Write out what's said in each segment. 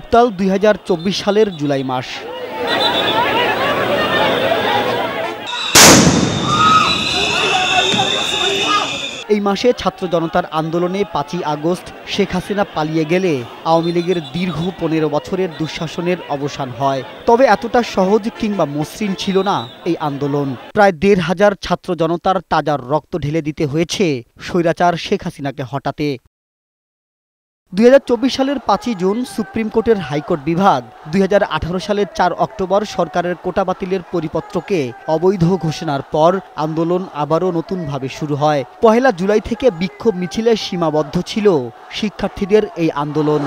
উত্তাল ২০২৪ সালের জুলাই মাস। এই মাসে ছাত্র জনতার আন্দোলনে ৫ই আগস্ট শেখ হাসিনা পালিয়ে গেলে আওয়ামী লীগের দীর্ঘ ১৫ বছরের দুঃশাসনের অবসান হয়। তবে এতটা সহজ কিংবা মসৃণ ছিল না এই আন্দোলন। প্রায় ১৫০০ ছাত্র জনতার তাজা রক্ত ঢেলে দিতে হয়েছে স্বৈরাচার শেখ হাসিনাকে হটাতে। ২০২৪ সালের ৫ই জুন সুপ্রিম কোর্টের হাইকোর্ট বিভাগ ২০১৮ সালের ৪ অক্টোবর সরকারের কোটা বাতিলের পরিপত্রকে অবৈধ ঘোষণার পর আন্দোলন আবারও নতুনভাবে শুরু হয়। ১লা জুলাই থেকে বিক্ষোভ মিছিলে সীমাবদ্ধ ছিল শিক্ষার্থীদের এই আন্দোলন।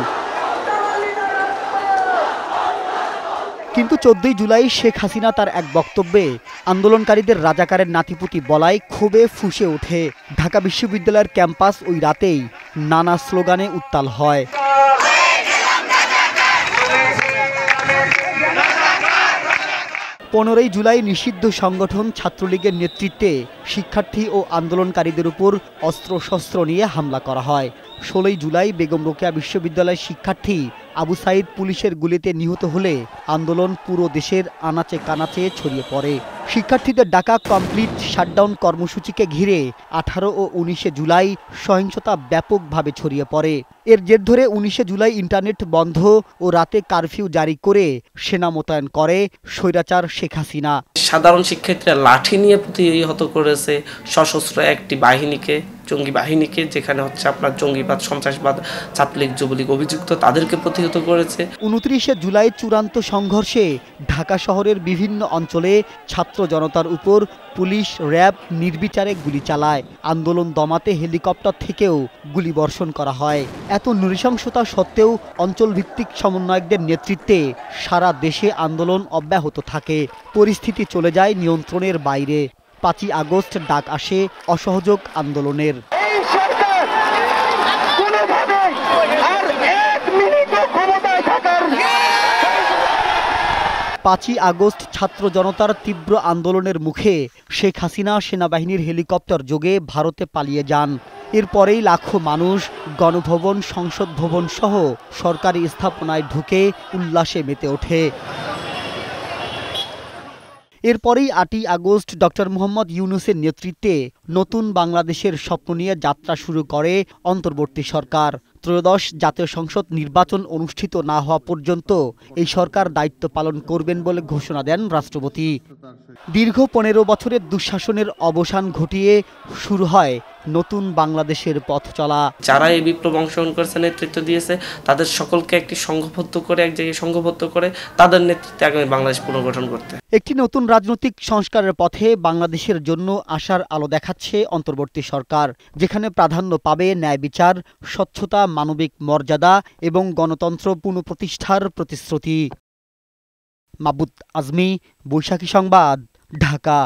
কিন্তু ১৪ই জুলাই শেখ হাসিনা তার এক বক্তব্যে আন্দোলনকারীদের রাজাকারের নাতিপুতি বলায় ক্ষোভে ফুঁসে ওঠে। ঢাকা বিশ্ববিদ্যালয়ের ক্যাম্পাস ওই রাতেই নানা স্লোগানে উত্তাল হয়। ১৫ই জুলাই নিষিদ্ধ সংগঠন ছাত্রলীগের নেতৃত্বে শিক্ষার্থী ও আন্দোলনকারীদের উপর অস্ত্রশস্ত্র নিয়ে হামলা করা হয়। ১৬ই জুলাই বেগম রোকেয়া বিশ্ববিদ্যালয়ের শিক্ষার্থী আবু সাইদ পুলিশের গুলিতে নিহত হলে আন্দোলন পুরো দেশের আনাচে কানাচে ছড়িয়ে পড়ে। শিক্ষার্থীদের ডাকা কমপ্লিট শাটডাউন কর্মসূচিকে ঘিরে ১৮ ও ১৯শে জুলাই সহিংসতা ব্যাপকভাবে ছড়িয়ে পড়ে। এর জের ধরে ১৯শে জুলাই ইন্টারনেট বন্ধ ও রাতে কারফিউ জারি করে সেনা মোতায়েন করে স্বৈরাচার শেখ হাসিনা। সাধারণ শিক্ষার্থীরা লাঠি নিয়ে প্রতিহত করেছে সশস্ত্র একটি বাহিনীকে, জঙ্গি বাহিনীকে, যেখানে হচ্ছে আপনার জঙ্গিবাদ, সন্ত্রাসবাদ, ছাত্রলীগ, যুবলীগ অভিযুক্ত, তাদেরকে প্রতিহত করেছে। ২৯শে জুলাই চূড়ান্ত সংঘর্ষে ঢাকা শহরের বিভিন্ন অঞ্চলে ছাত্র জনতার উপর পুলিশ, র্যাব নির্বিচারে গুলি চালায়। আন্দোলন দমাতে হেলিকপ্টার থেকেও গুলিবর্ষণ করা হয়। এত নৃশংসতা সত্ত্বেও অঞ্চলভিত্তিক সমন্বয়কদের নেতৃত্বে সারা দেশে আন্দোলন অব্যাহত থাকে। পরিস্থিতি চলে যায় নিয়ন্ত্রণের বাইরে। ৫ই আগস্ট ডাক আসে অসহযোগ আন্দোলনের। ৫ই আগস্ট ছাত্র জনতার তীব্র আন্দোলনের মুখে শেখ হাসিনা সেনাবাহিনীর হেলিকপ্টার যোগে ভারতে পালিয়ে যান। এরপরেই লাখো মানুষ গণভবন, সংসদ ভবন সহ সরকারি স্থাপনায় ঢুকে উল্লাসে মেতে ওঠে। এরপরেই ৮ই আগস্ট ডক্টর মোহাম্মদ ইউনূসের নেতৃত্বে নতুন বাংলাদেশের স্বপ্ন নিয়ে যাত্রা শুরু করে অন্তর্বর্তী সরকার। ত্রয়োদশ জাতীয় সংসদ নির্বাচন অনুষ্ঠিত না হওয়া পর্যন্ত এই সরকার দায়িত্ব পালন করবেন বলে ঘোষণা দেন রাষ্ট্রপতি। দীর্ঘ ১৫ বছরের দুঃশাসনের অবসান ঘটিয়ে শুরু হয় নতুন বাংলাদেশের পথ চলা। যারা এই বিপ্লব অংশগ্রহণ করেছে, নেতৃত্ব দিয়েছে, তাদের সকলকে একটি সংঘবদ্ধ করে, এক জায়গায় সংঘবদ্ধ করে তাদের নেতৃত্বে আগামী বাংলাদেশ পুনর্গঠন করতে। একটি নতুন রাজনৈতিক সংস্কারের পথে বাংলাদেশের জন্য আশার আলো দেখাচ্ছে অন্তর্বর্তী সরকার, যেখানে প্রাধান্য পাবে ন্যায় বিচার, স্বচ্ছতা, মানবিক মর্যাদা এবং গণতন্ত্র পুনঃপ্রতিষ্ঠার প্রতিশ্রুতি। মাবুদ আজমি, বৈশাখী সংবাদ, ঢাকা।